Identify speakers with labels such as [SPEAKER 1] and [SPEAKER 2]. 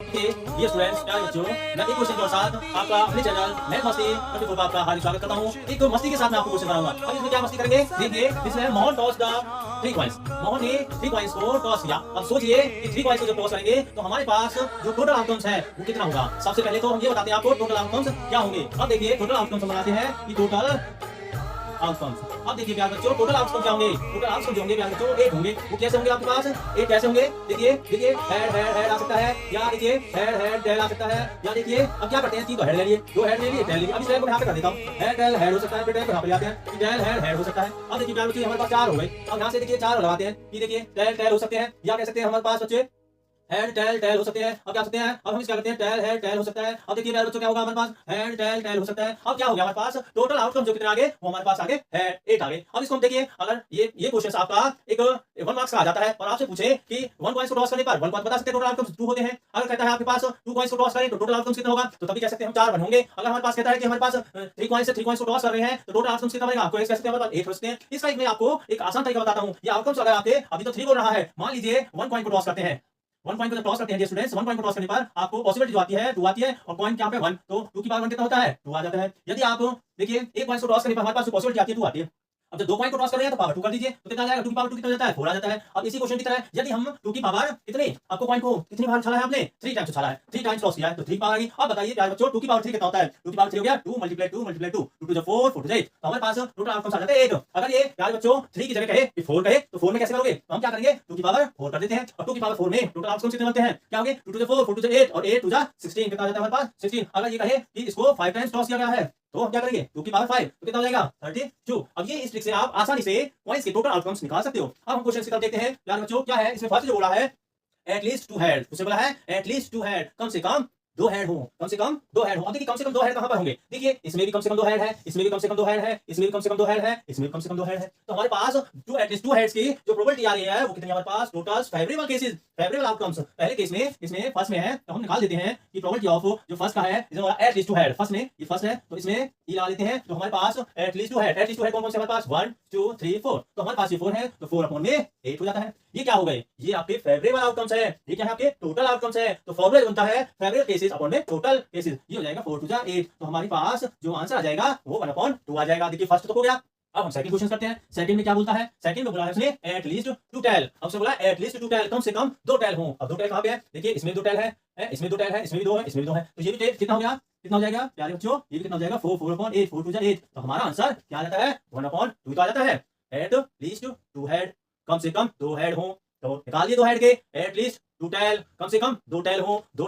[SPEAKER 1] ये स्टूडेंट्स प्यारे बच्चों, मैं एक क्वेश्चन के साथ आपका अपने चैनल मैथ मस्ती 24 पर आपका हार्दिक स्वागत करता हूँ। एक मस्ती के साथ मैं आपको क्वेश्चन बनाऊंगा। अब इसमें क्या मस्ती करेंगे देखिए। इसमें Mohan toss the 3 coins. Mohan ने 3 कॉइंस को टॉस किया। अब सोचिए कि 3 कॉइंस को जब टॉस करेंगे तो हमारे पास जो टोटल आउटकम्स है वो कितना होगा। सबसे पहले तो हम ये बताते हैं आपको टोटल आउटकम्स क्या होंगे। अब देखिए टोटल आउटकम्स हम बनाते हैं कि टोटल आउटकम्स। अब देखिए प्यारे बच्चों टोटल आउटकम क्या होंगे। टोटल आउटकम जो होंगे प्यारे बच्चों 8 होंगे। वो कैसे होंगे आपके पास 8 कैसे होंगे देखिए। देखिए हेड आ सकता है या देखिए हेड टेल आ सकता है या देखिए अब क्या करते हैं 3 तो हेड ले लिए 2 हेड ले लिए टेल ले लिए। अब इस टेल को यहाँ पे कर देता हूँ। हेड टेल हेड हो सकता है फिर टेल को यहाँ पे आते हैं टेल हेड हो सकता है। अब देखिए प्यारे बच्चों हमारे पास 4 हो गए। अब यहाँ से देखिए 4 लगाते हैं कि देखिए टेल हो सकते हैं या कह सकते हैं हमारे पास बच्चे हेड टेल हो सकते हैं। अब क्या सकते हैं अब हम क्या करते हैं टेल हेड हो सकता है। अब देखिए मेरे बच्चों क्या होगा हमारे पास हेड टेल हो सकता है। अब क्या हो गया हमारे पास टोटल आउटकम जो कितने आगे वो हमारे पास आगे है 8 आगे। अब इसको हम देखिए अगर ये क्वेश्चन आपका एक 1 मार्क्स का आ जाता है और आपसे पूछे कि 1 पॉइंट को क्रॉस करने पर 1 पॉइंट बता सकते हैं टोटल आउटकम्स 2 होते हैं। अगर कहता है आपके पास 2 पॉइंट्स को क्रॉस करें तो टोटल आउटकम्स कितना होगा तो तभी कह सकते हैं हम 4 बन होंगे। अगर हमारे पास कहता है कि हमारे पास 3 पॉइंट्स से 3 पॉइंट्स को क्रॉस कर रहे हैं तो टोटल आउटकम्स कितना बनेगा आपको कह सकते हैं हमारे पास 8 हो सकते हैं। इस टाइप में आपको एक आसान तरीका बताता हूं। ये आउटकम्स अगर आपके अभी तो 3 बोल रहा है मान लीजिए 1 पॉइंट को क्रॉस करते हैं 1 पॉइंट को जब क्रॉस करते हैं स्टूडेंट्स 1 पॉइंट को क्रॉस करने पर आपको पॉसिबिलिटी जो आती है 2 आती है और पॉइंट यहाँ पे 1 तो 2 की पावर 1 कितना होता है 2 आ जाता है। यदि आप देखिए 1 पॉइंट को क्रॉस करने पर हमारे पास जो पॉसिबिलिटी आती है 2 आती है। अब जब 2 पॉइंट को क्रॉस कर रहे हैं तो पावर 2 कर दीजिए तो कितना आ जाएगा 2 की पावर 2 कितना हो जाता है 4 आ जाता है। अब इसी क्वेश्चन की तरह यदि हम 2 की पावर कितने आपको पॉइंट को कितनी बार उछाला है आपने 3 टाइम्स उछाला है 3 टाइम्स क्रॉस किया है तो 3 पावर आ गई। अब बताइए प्यारे बच्चों 2 की पावर 3 कितना होता है 2 की पावर 3 हो गया 2 × 2 × 2 2 टू 4 4 टू 8 तो हमारे पास टोटल आउटकम्स आ जाते हैं 8। अगर ये प्यारे बच्चों 3 की जगह कहे कि 4 कहे तो 4 में कैसे करोगे तो हम क्या करेंगे 2 की पावर 4 कर देते हैं और 2 की पावर 4 में टोटल आउटकम्स कितने बनते हैं क्या होंगे 2 टू 4 4 टू 8 और 8 टू 16 कितना आ जाता है हमारे पास 16। अगर ये कहे कि इसको 5 टाइम्स क्रॉस किया गया है तो हम क्या करेंगे 2 की पावर 5 तो कितना हो जाएगा 32। अब ये इस ट्रिक से आप आसानी से पॉइंट्स के टोटल आउटकम्स निकाल सकते हो। अब हम क्वेश्चन की तरफ देखते हैं प्यारे बच्चों क्या है इसमें फर्स्ट जो बोला है एटलीस्ट 2 हेड उससे बोला है एटलीस्ट 2 हेड कम से कम 2 हेड हो कम से कम 2 हेड हो। अब देखिए कम से कम 2 हेड कहां पर होंगे देखिए इसमें भी कम से कम 2 हेड है इसमें भी कम से कम 2 हेड है इसमें भी कम से कम 2 हेड है इसमें भी कम से कम 2 हेड है। तो हमारे पास जो एटलीस्ट 2 हेड्स की जो प्रोबेबिलिटी आ रही है वो कितनी हमारे पास total favourable cases favourable outcomes पहले केस में इसमें फर्स्ट में है तो हम निकाल देते हैं कि प्रोबेबिलिटी ऑफ जो फर्स्ट का है इसमें एटलीस्ट 2 हेड फर्स्ट में ये फर्स्ट है तो इसमें ये लगा लेते हैं तो हमारे पास एटलीस्ट 2 हेड कौन कौन से हमारे पास 1 2 3 4 तो हमारे पास ये 4 है तो 4 अपॉन में 8 हो जाता है। ये क्या हो गए ये आपके फेवरेबल आउटकम्स है ये क्या है आपके टोटल आउटकम्स है तो फॉर्मूला बनता है फेवरेबल केसेस अपॉन में टोटल केसेस ये हो जाएगा 4 टू 8 तो हमारे पास जो आंसर आ जाएगा वो 1/2 आ जाएगा। देखिए फर्स्ट तो हो गया। अब हम सेकंड क्वेश्चन करते हैं। सेकंड में क्या बोलता है सेकंड में बोला है उसने एटलीस्ट 2 टेल। अब से बोला एटलीस्ट 2 टेल कम से कम 2 टेल हो। अब 2 टेल कहां पे है देखिए इसमें 2 टेल है इसमें 2 टेल है इसमें भी 2 है इसमें भी 2 है तो ये भी टेल कितना हो गया कितना हो जाएगा प्यारे बच्चों ये भी कितना हो जाएगा 4 4 टू 8 तो हमारा आंसर क्या आ जाता है 1/2 तो आ जाता है। एटलीस्ट 2 हेड कम से कम 2 हेड हो तो निकाल दिए 2 हेड के एटलीस्ट 2 टेल कम से कम 2 टेल हो 2